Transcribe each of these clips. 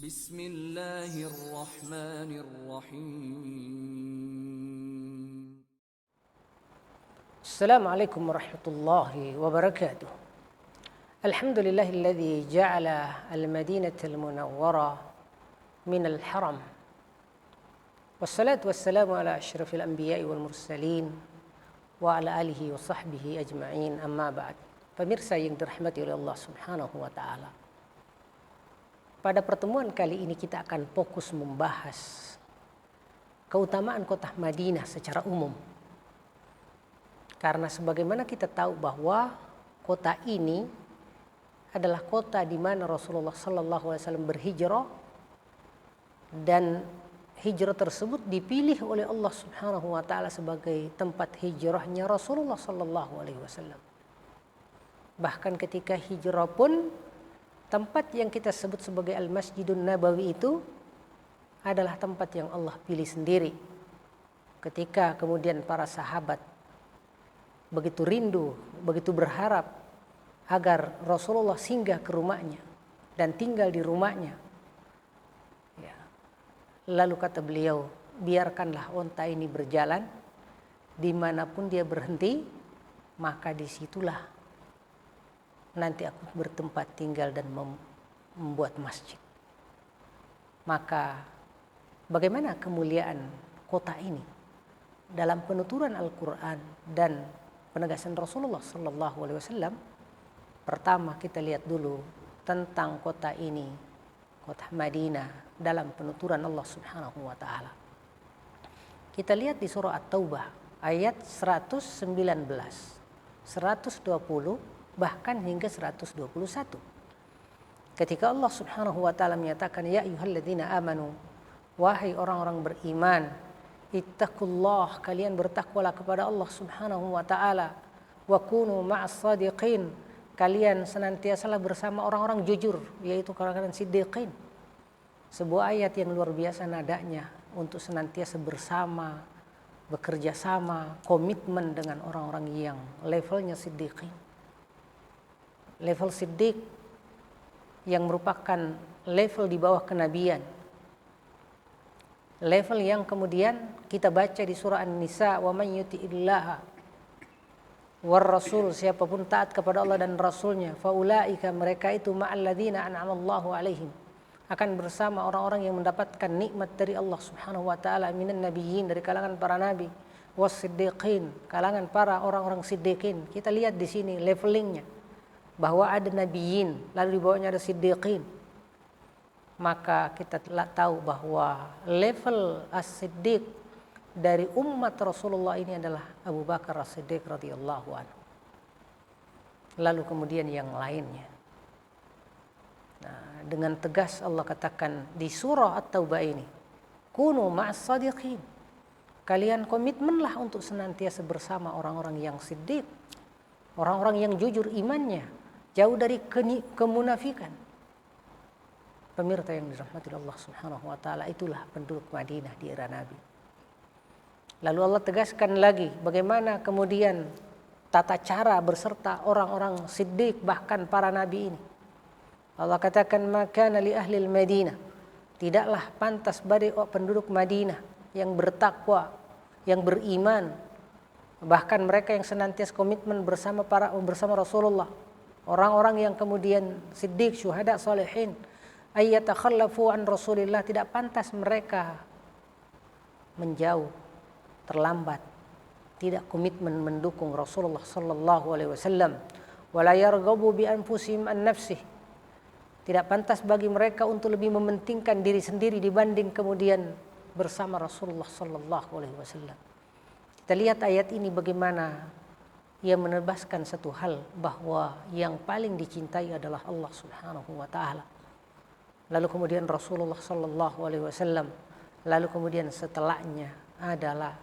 بسم الله الرحمن الرحيم. السلام عليكم ورحمة الله وبركاته. الحمد لله الذي جعل المدينة المنورة من الحرم، والصلاة والسلام على أشرف الأنبياء والمرسلين وعلى آله وصحبه أجمعين. أما بعد. Pemirsa yang dirahmati oleh Allah Subhanahu wa taala. Pada pertemuan kali ini kita akan fokus membahas keutamaan kota Madinah secara umum. Karena sebagaimana kita tahu bahwa kota ini adalah kota di mana Rasulullah Sallallahu Alaihi Wasallam berhijrah, dan hijrah tersebut dipilih oleh Allah Subhanahu Wa Taala sebagai tempat hijrahnya Rasulullah Sallallahu Alaihi Wasallam. Bahkan ketika hijrah pun tempat yang kita sebut sebagai Al-Masjidun Nabawi itu adalah tempat yang Allah pilih sendiri. Ketika kemudian para sahabat begitu rindu, begitu berharap agar Rasulullah singgah ke rumahnya dan tinggal di rumahnya. Ya. Lalu kata beliau, biarkanlah onta ini berjalan, dimanapun dia berhenti, maka disitulah nanti aku bertempat tinggal dan membuat masjid. Maka bagaimana kemuliaan kota ini dalam penuturan Al-Quran dan penegasan Rasulullah Sallallahu Alaihi Wasallam? Pertama kita lihat dulu tentang kota ini, kota Madinah, dalam penuturan Allah Subhanahu Wa Taala. Kita lihat di surah At-Taubah ayat 119, 120 bahkan hingga 121. Ketika Allah Subhanahu wa taala menyatakan, ya ayyuhalladzina amanu, wahai orang-orang beriman, ittaqullah, kalian bertakwalah kepada Allah Subhanahu wa taala, wa kunu ma'as shadiqin, kalian senantiasalah bersama orang-orang jujur, yaitu kalangan siddiqin. Sebuah ayat yang luar biasa nadanya untuk senantiasa bersama, bekerja sama, komitmen dengan orang-orang yang levelnya siddiqin. Level siddiq yang merupakan level di bawah kenabian. Level yang kemudian kita baca di surah An-Nisa, wa man yuti'illaha war rasul, siapapun taat kepada Allah dan Rasulnya, faulaika, mereka itu ma'alladzina an'amallahu alaihim, akan bersama orang-orang yang mendapatkan nikmat dari Allah Subhanahu wa taala, minan nabiyyin, dari kalangan para nabi, was-siddiqin, kalangan para orang-orang siddiqin. Kita lihat di sini levelingnya, bahwa ada nabiyin, lalu di bawahnya ada siddiqin. Maka kita telah tahu bahwa level as-siddiq dari umat Rasulullah ini adalah Abu Bakar as-Siddiq radhiyallahu anhu. Lalu kemudian yang lainnya. Nah, dengan tegas Allah katakan di surah At-Taubah ini, kunu ma'as sadiqin, kalian komitmenlah untuk senantiasa bersama orang-orang yang siddiq, orang-orang yang jujur imannya, jauh dari kemunafikan. Pemirsa yang dirahmati Allah Subhanahu wa taala, itulah penduduk Madinah di era Nabi. Lalu Allah tegaskan lagi bagaimana kemudian tata cara berserta orang-orang siddiq, bahkan para nabi ini. Allah katakan, maka li ahlil Madinah, tidaklah pantas bagi penduduk Madinah yang bertakwa, yang beriman, bahkan mereka yang senantiasa komitmen bersama Rasulullah, orang-orang yang kemudian siddiq, syuhada, salihin, ayyatakhallafu an Rasulillah, tidak pantas mereka menjauh, terlambat, tidak komitmen mendukung Rasulullah sallallahu alaihi wasallam, wala yarghabu bi anfusihim an nafsih, tidak pantas bagi mereka untuk lebih mementingkan diri sendiri dibanding kemudian bersama Rasulullah sallallahu alaihi wasallam. Kita lihat ayat ini bagaimana ia menegaskan satu hal, bahwa yang paling dicintai adalah Allah Subhanahu wa taala. Lalu kemudian Rasulullah sallallahu alaihi wasallam, lalu kemudian setelahnya adalah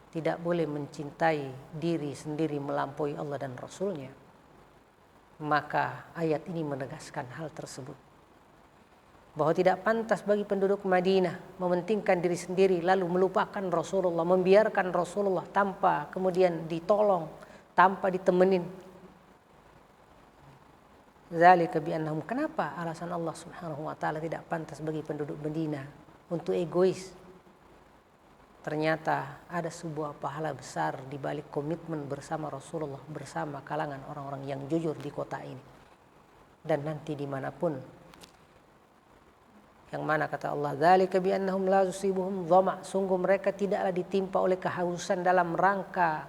tidak boleh mencintai diri sendiri melampaui Allah dan Rasulnya. Maka ayat ini menegaskan hal tersebut, bahwa tidak pantas bagi penduduk Madinah mementingkan diri sendiri lalu melupakan Rasulullah, membiarkan Rasulullah tanpa kemudian ditolong, tanpa ditemenin. Zalika bi'annahum, kenapa alasan Allah Subhanahu wa taala tidak pantas bagi penduduk Medina untuk egois? Ternyata ada sebuah pahala besar di balik komitmen bersama Rasulullah, bersama kalangan orang-orang yang jujur di kota ini dan nanti dimanapun. Yang mana kata Allah, dzalika bi'annahum la yusibuhum dhama', sungguh mereka tidaklah ditimpa oleh kehausan dalam rangka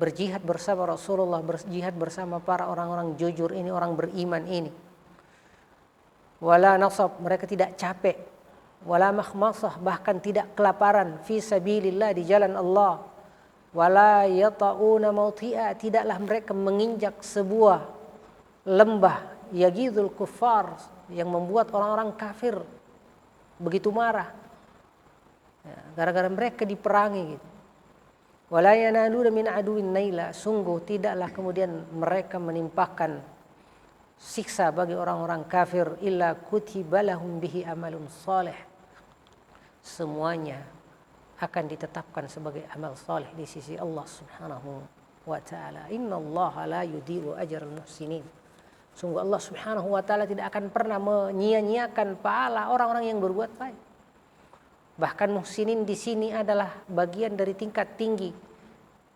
berjihad bersama Rasulullah, berjihad bersama para orang-orang jujur ini, orang beriman ini. Wala nasab, mereka tidak capek. Wala makhmasah, bahkan tidak kelaparan. Fi sabilillah, di jalan Allah. Wala yata'una mawti'a, tidaklah mereka menginjak sebuah lembah yaghidul kuffar, yang membuat orang-orang kafir begitu marah. Gara-gara mereka diperangi gitu. Wala yanaluna min aduwin naila, sungguh tidaklah kemudian mereka menimpakan siksa bagi orang-orang kafir illa kutiba lahum bihi amalun salih, semuanya akan ditetapkan sebagai amal saleh di sisi Allah Subhanahu wa taala. Innallaha la yudhi'u ajral muhsinin, sungguh Allah Subhanahu wa taala tidak akan pernah menyia-nyiakan pahala orang-orang yang berbuat baik. Bahkan muhsinin di sini adalah bagian dari tingkat tinggi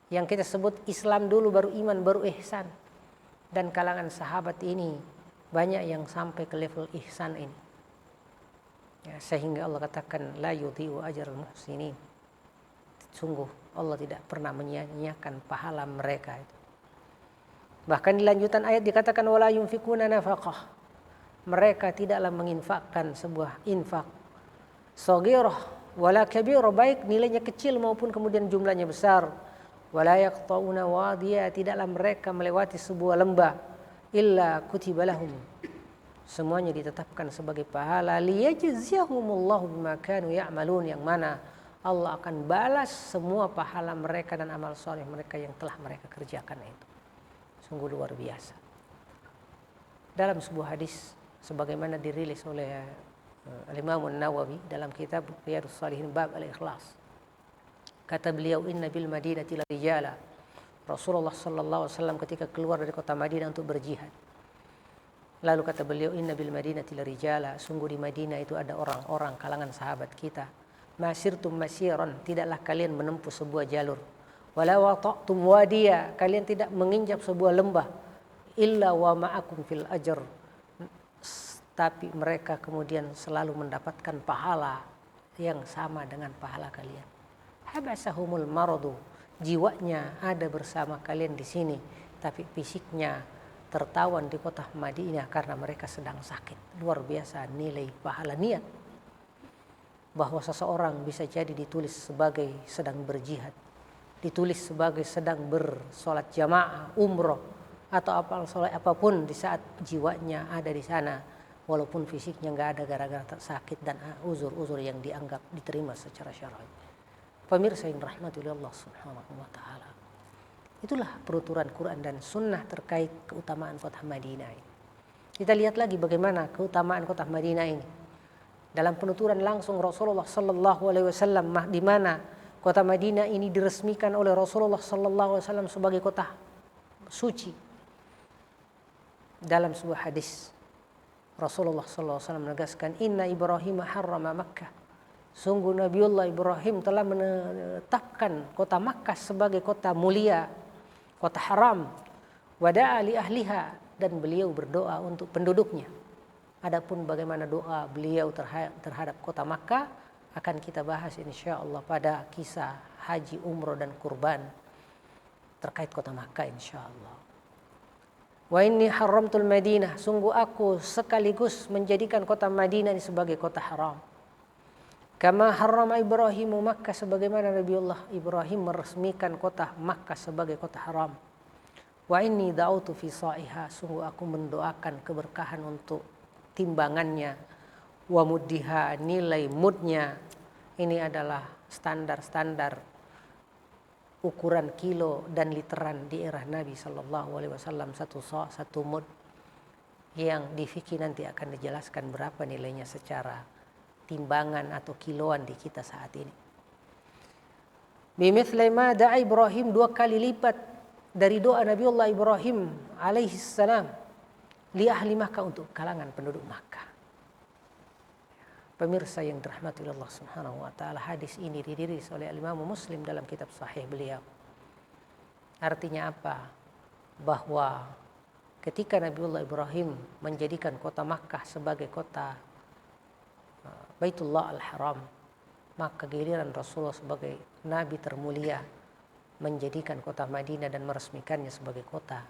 yang kita sebut Islam dulu, baru iman, baru ihsan. Dan kalangan sahabat ini banyak yang sampai ke level ihsan ini. Ya, sehingga Allah katakan la yudhi'u ajral muhsinin. Sungguh Allah tidak pernah menyia-nyiakan pahala mereka itu. Bahkan di lanjutan ayat dikatakan wala yunfikuna nafaqah. Mereka tidaklah menginfakkan sebuah infak saghirah wala kabirah, baik nilainya kecil maupun kemudian jumlahnya besar. Wala yaqta'una wadiya, tidaklah mereka melewati sebuah lembah illa kutiba lahum, semuanya ditetapkan sebagai pahala. Liyajziyahumullahu bima kanu ya'malun, yang mana Allah akan balas semua pahala mereka dan amal soleh mereka yang telah mereka kerjakan itu. Sungguh luar biasa. Dalam sebuah hadis sebagaimana dirilis oleh Al-Imam An-Nawawi dalam kitab Riyadhus Shalihin bab Al-Ikhlas, kata beliau, inna bil madinati la rijala, Rasulullah sallallahu alaihi wasallam ketika keluar dari kota Madinah untuk berjihad, lalu kata beliau, inna bil madinati la rijala, sungguh di Madinah itu ada orang-orang kalangan sahabat kita, masirtum masiran, tidaklah kalian menempuh sebuah jalur, wala wata'tum wadiya, kalian tidak menginjak sebuah lembah, illa wa ma'akum fil ajr, tapi mereka kemudian selalu mendapatkan pahala yang sama dengan pahala kalian. Habasahumul maradu, jiwanya ada bersama kalian di sini, tapi fisiknya tertawan di kota Madinah karena mereka sedang sakit. Luar biasa nilai pahala niat, bahwa seseorang bisa jadi ditulis sebagai sedang berjihad, ditulis sebagai sedang bersolat jamaah, umroh, atau apapun di saat jiwanya ada di sana, walaupun fisiknya nggak ada gara-gara sakit dan uzur-uzur yang dianggap diterima secara syar'i. Pemirsa yang dirahmati oleh Allah Subhanahu wa taala, itulah penuturan Quran dan Sunnah terkait keutamaan kota Madinah ini. Kita lihat lagi bagaimana keutamaan kota Madinah ini dalam penuturan langsung Rasulullah sallallahu alaihi wasallam, di mana kota Madinah ini diresmikan oleh Rasulullah sallallahu alaihi wasallam sebagai kota suci. Dalam sebuah hadis Rasulullah sallallahu alaihi wasallam menegaskan, inna Ibrahim harrama Makkah, sungguh Nabiullah Ibrahim telah menetapkan kota Makkah sebagai kota mulia, kota haram, wada'a li ahliha, dan beliau berdoa untuk penduduknya. Adapun bagaimana doa beliau terhadap kota Makkah akan kita bahas insyaallah pada kisah haji, umroh dan kurban terkait kota Makkah insyaallah. Wa inni haramtul Madinah, sungguh aku sekaligus menjadikan kota Madinah ini sebagai kota haram. Kama harrama Ibrahim Makkah, sebagaimana Nabiullah Ibrahim meresmikan kota Makkah sebagai kota haram. Wa inni da'utu fi sa'iha, sungguh aku mendoakan keberkahan untuk timbangannya, wa muddiha, nilai mudnya. Ini adalah standar-standar ukuran kilo dan literan di era Nabi Sallallahu Alaihi Wasallam, satu mud, yang di fikih nanti akan dijelaskan berapa nilainya secara timbangan atau kiloan di kita saat ini. Bimithli ma da'a Ibrahim, 2 kali lipat dari doa Nabiullah Ibrahim alaihi salam. li ahli Makkah, untuk kalangan penduduk Makkah. Pemirsa yang dirahmati Allah Subhanahu wa taala, hadis ini dirilis oleh Imam Muslim dalam kitab sahih beliau. Artinya apa? Bahwa ketika Nabiullah Ibrahim menjadikan kota Makkah sebagai kota Baitullah Al-Haram, maka giliran Rasulullah sebagai nabi termulia menjadikan kota Madinah dan meresmikannya sebagai kota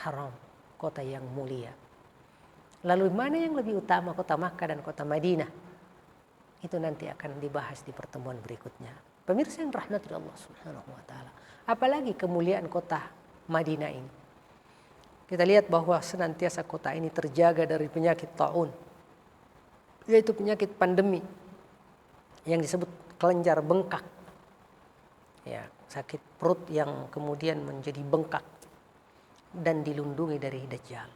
haram, kota yang mulia. Lalu mana yang lebih utama, kota Makkah dan kota Madinah? Itu nanti akan dibahas di pertemuan berikutnya. Pemirsa yang rahmati Allah Subhanahu wa taala. Apalagi kemuliaan kota Madinah ini. Kita lihat bahwa senantiasa kota ini terjaga dari penyakit taun, yaitu penyakit pandemi yang disebut kelenjar bengkak. Ya, sakit perut yang kemudian menjadi bengkak dan dilindungi dari Dajjal.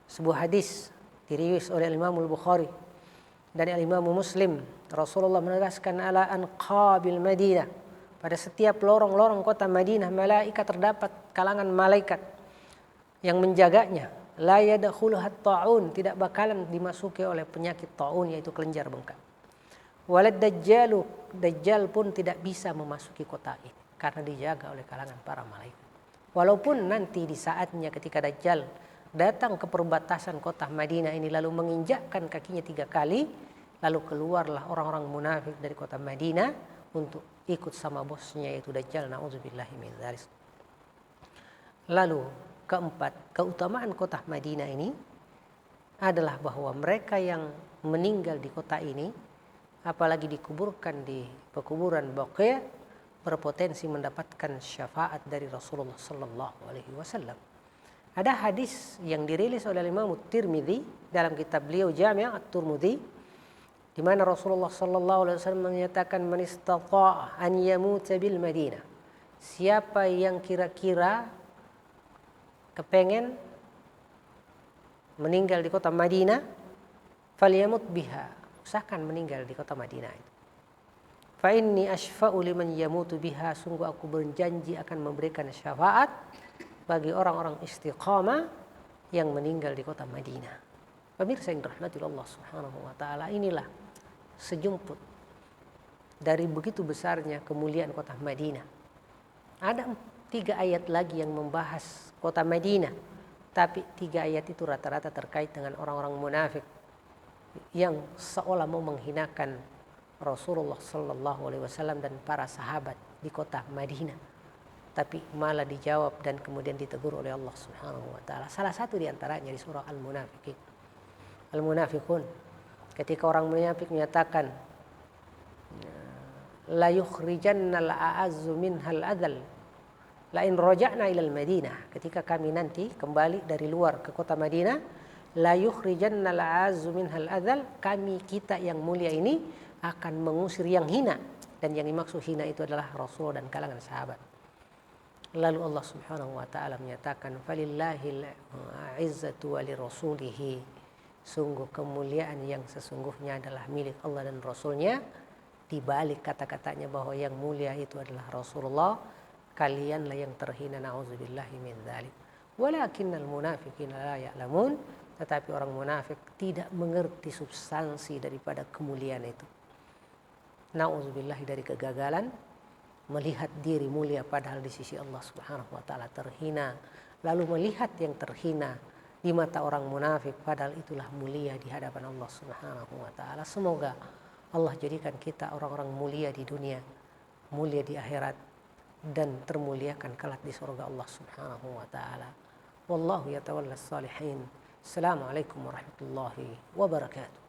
Sebuah hadis diriwayatkan oleh Imam Al-Bukhari dan Imam Muslim, Rasulullah menegaskan ala anqabil Madinah, pada setiap lorong-lorong kota Madinah malaikat, terdapat kalangan malaikat yang menjaganya. La yadkhuluha at-ta'un, tidak bakalan dimasuki oleh penyakit taun, yaitu kelenjar bengkak. Walad dajjalu, dajjal pun tidak bisa memasuki kota ini karena dijaga oleh kalangan para malaikat. Walaupun nanti di saatnya ketika dajjal datang ke perbatasan kota Madinah ini lalu menginjakkan kakinya 3 kali, lalu keluarlah orang-orang munafik dari kota Madinah untuk ikut sama bosnya, yaitu Dajjal, na'udzubillahi min dzalik. Lalu keempat, keutamaan kota Madinah ini adalah bahwa mereka yang meninggal di kota ini, apalagi dikuburkan di pekuburan Baqi', berpotensi mendapatkan syafaat dari Rasulullah sallallahu alaihi wasallam. Ada hadis yang dirilis oleh Imam Tirmidzi dalam kitab beliau Jami' At-Tirmidzi, di mana Rasulullah sallallahu alaihi wasallam menyatakan, man istata'a an yamuta bil Madinah, siapa yang kira-kira kepengen meninggal di kota Madinah, falyamut biha, usahakan meninggal di kota Madinah itu. Fa inni ashfa'u liman yamutu biha, sungguh aku berjanji akan memberikan syafaat bagi orang-orang istiqamah yang meninggal di kota Madinah. Pemirsa yang dirahmati Allah Subhanahu wa taala, inilah sejumput dari begitu besarnya kemuliaan kota Madinah. Ada 3 ayat lagi yang membahas kota Madinah, tapi 3 ayat itu rata-rata terkait dengan orang-orang munafik yang seolah mau menghinakan Rasulullah sallallahu alaihi wasallam dan para sahabat di kota Madinah, tapi malah dijawab dan kemudian ditegur oleh Allah Subhanahu wa taala. Salah satu di antaranya di surah Al-Munafiqun. Al-Munafiqun, ketika orang munafik menyatakan la yukhrijannal a'azzu minhal adzal la in raja'na ilal Madinah, ketika kami nanti kembali dari luar ke kota Madinah, la yukhrijannal a'azzu minhal adzal, kami kita yang mulia ini akan mengusir yang hina, dan yang dimaksud hina itu adalah Rasul dan kalangan sahabat. Lalu Allah Subhanahu wa taala menyatakan, falillahil izzatu wa lirasulihi, sungguh kemuliaan yang sesungguhnya adalah milik Allah dan Rasulnya. Di balik kata-katanya bahwa yang mulia itu adalah Rasulullah, kalianlah yang terhina, na'udzubillahi min dzalik. Walakinnal munafiqina la ya'lamun, tetapi orang munafik tidak mengerti substansi daripada kemuliaan itu. Na'udzubillahi dari kegagalan, melihat diri mulia padahal di sisi Allah Subhanahu wa taala terhina, lalu melihat yang terhina di mata orang munafik padahal itulah mulia di hadapan Allah Subhanahu wa taala. Semoga Allah jadikan kita orang-orang mulia di dunia, mulia di akhirat, dan termuliakan kelak di surga Allah Subhanahu wa taala. Wallahu yatawallas salihin. Assalamualaikum warahmatullahi wabarakatuh.